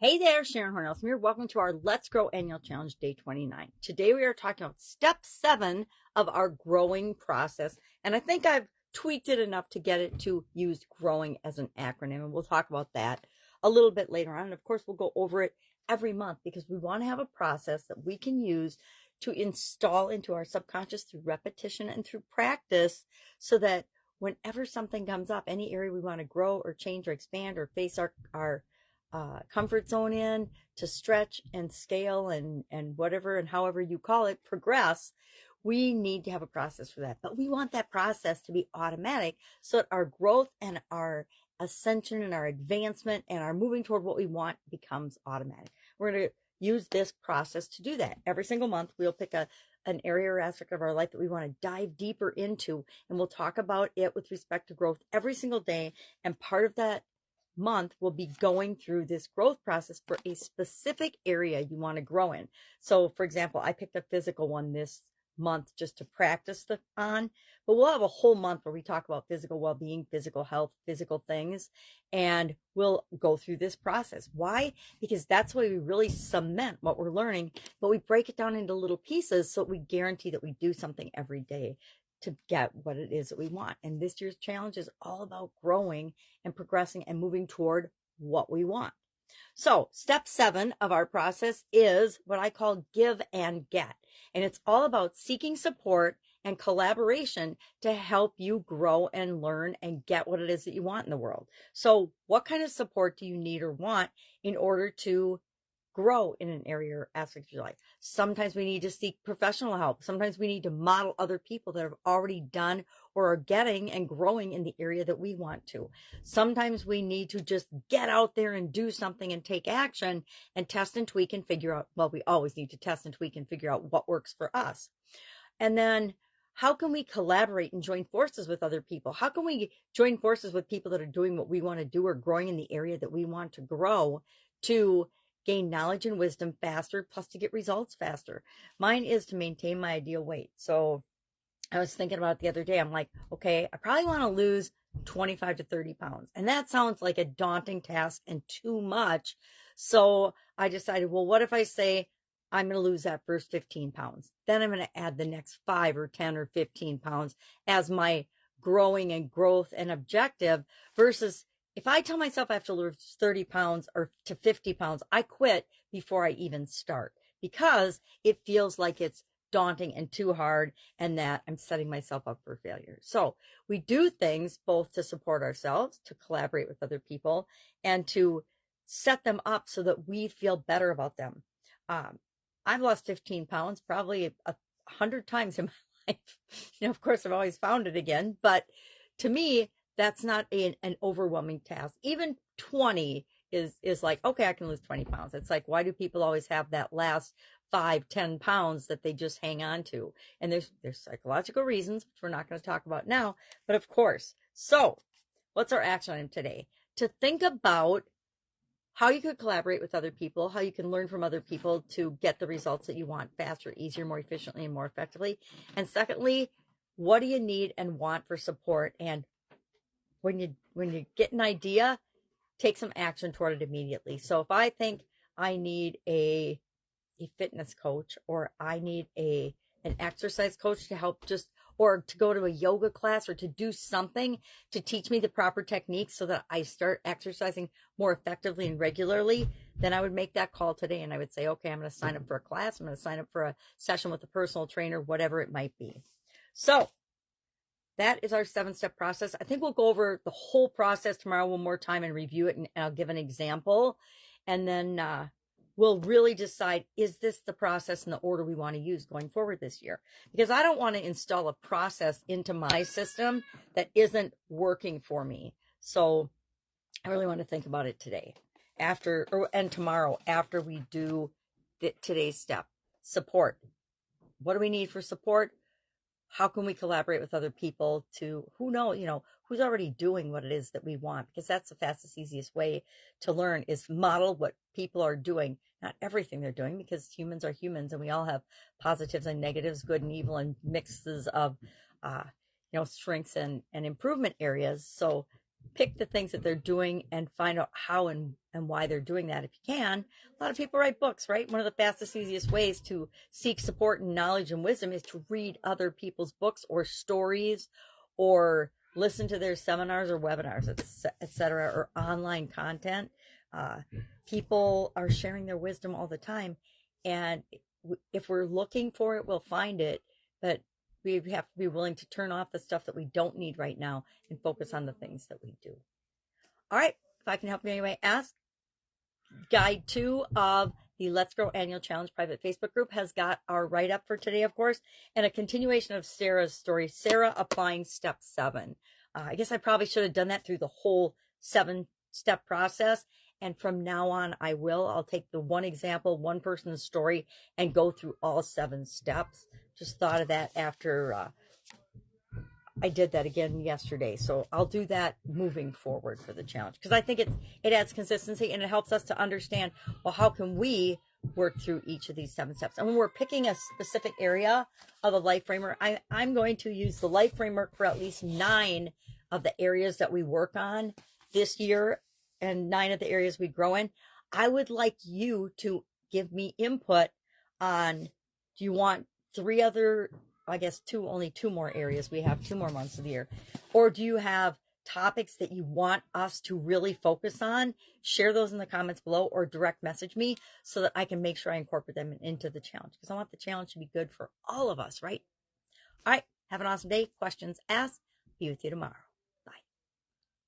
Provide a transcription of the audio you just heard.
Hey there, Sharon Horne-Ellstrom here. Welcome to our Let's Grow Annual Challenge Day 29. Today we are talking about step 7 of our growing process. And I think I've tweaked it enough to get it to use growing as an acronym. And we'll talk about that a little bit later on. And of course, we'll go over it every month because we want to have a process that we can use to install into our subconscious through repetition and through practice so that whenever something comes up, any area we want to grow or change or expand or face our comfort zone in, to stretch and scale and whatever and however you call it, progress, we need to have a process for that. But we want that process to be automatic so that our growth and our ascension and our advancement and our moving toward what we want becomes automatic. We're going to use this process to do that. Every single month, we'll pick an area or aspect of our life that we want to dive deeper into, and we'll talk about it with respect to growth every single day. And part of that month will be going through this growth process for a specific area you want to grow in. So for example, I picked a physical one this month just to practice on, but we'll have a whole month where we talk about physical well-being, physical health, physical things, and we'll go through this process. Why? Because that's why we really cement what we're learning, but we break it down into little pieces so we guarantee that we do something every day to get what it is that we want. And this year's challenge is all about growing and progressing and moving toward what we want. So step 7 of our process is what I call give and get. And it's all about seeking support and collaboration to help you grow and learn and get what it is that you want in the world. So what kind of support do you need or want in order to grow in an area or aspect of your life? Sometimes we need to seek professional help. Sometimes we need to model other people that have already done or are getting and growing in the area that we want to. Sometimes we need to just get out there and do something and take action and test and tweak and figure out, well, we always need to test and tweak and figure out what works for us. And then how can we collaborate and join forces with other people? How can we join forces with people that are doing what we want to do or growing in the area that we want to grow to gain knowledge and wisdom faster, plus to get results faster? Mine is to maintain my ideal weight. So I was thinking about it the other day. I'm like, okay, I probably want to lose 25 to 30 pounds. And that sounds like a daunting task and too much. So I decided, well, what if I say I'm going to lose that first 15 pounds? Then I'm going to add the next 5 or 10 or 15 pounds as my growing and growth and objective, versus if I tell myself I have to lose 30 pounds or to 50 pounds, I quit before I even start because it feels like it's daunting and too hard and that I'm setting myself up for failure. So we do things both to support ourselves, to collaborate with other people, and to set them up so that we feel better about them. I've lost 15 pounds probably 100 times in my life. Of course, I've always found it again, but to me, that's not an overwhelming task. Even 20 is like, okay, I can lose 20 pounds. It's like, why do people always have that last 5-10 pounds that they just hang on to? And there's psychological reasons, which we're not going to talk about now, but of course. So what's our action item today? To think about how you could collaborate with other people, how you can learn from other people to get the results that you want faster, easier, more efficiently, and more effectively. And secondly, what do you need and want for support? And when you get an idea, take some action toward it immediately. So if I think I need a fitness coach, or I need an exercise coach to help or to go to a yoga class, or to do something to teach me the proper techniques so that I start exercising more effectively and regularly, then I would make that call today and I would say, okay, I'm going to sign up for a class. I'm going to sign up for a session with a personal trainer, whatever it might be. So that is our 7-step process. I think we'll go over the whole process tomorrow one more time and review it, and I'll give an example. And then we'll really decide, is this the process and the order we want to use going forward this year? Because I don't want to install a process into my system that isn't working for me. So I really want to think about it today and tomorrow after we do today's step. Support. What do we need for support? How can we collaborate with other people to who's already doing what it is that we want? Because that's the fastest, easiest way to learn, is model what people are doing. Not everything they're doing, because humans are humans and we all have positives and negatives, good and evil, and mixes of, strengths and improvement areas. So pick the things that they're doing and find out how and why they're doing that if you can. A lot of people write books, right? One of the fastest, easiest ways to seek support and knowledge and wisdom is to read other people's books or stories or listen to their seminars or webinars, etc., or online content. Uh, People are sharing their wisdom all the time. And if we're looking for it, we'll find it. But we have to be willing to turn off the stuff that we don't need right now and focus on the things that we do. All right. If I can help you anyway, ask. Guide 2 of the Let's Grow Annual Challenge private Facebook group has got our write-up for today, of course, and a continuation of Sarah's story, Sarah applying step 7. I guess I probably should have done that through the whole 7-step process. And from now on, I will. I'll take the one example, one person's story, and go through all 7 steps. Just thought of that after I did that again yesterday. So I'll do that moving forward for the challenge, because I think it adds consistency and it helps us to understand, well, how can we work through each of these 7 steps? And when we're picking a specific area of a life framework, I'm going to use the life framework for at least 9 of the areas that we work on this year and 9 of the areas we grow in. I would like you to give me input on, do you want 3 other, I guess only 2 more areas. We have 2 more months of the year. Or do you have topics that you want us to really focus on? Share those in the comments below or direct message me so that I can make sure I incorporate them into the challenge, because I want the challenge to be good for all of us, right? All right. Have an awesome day. Questions asked. Be with you tomorrow.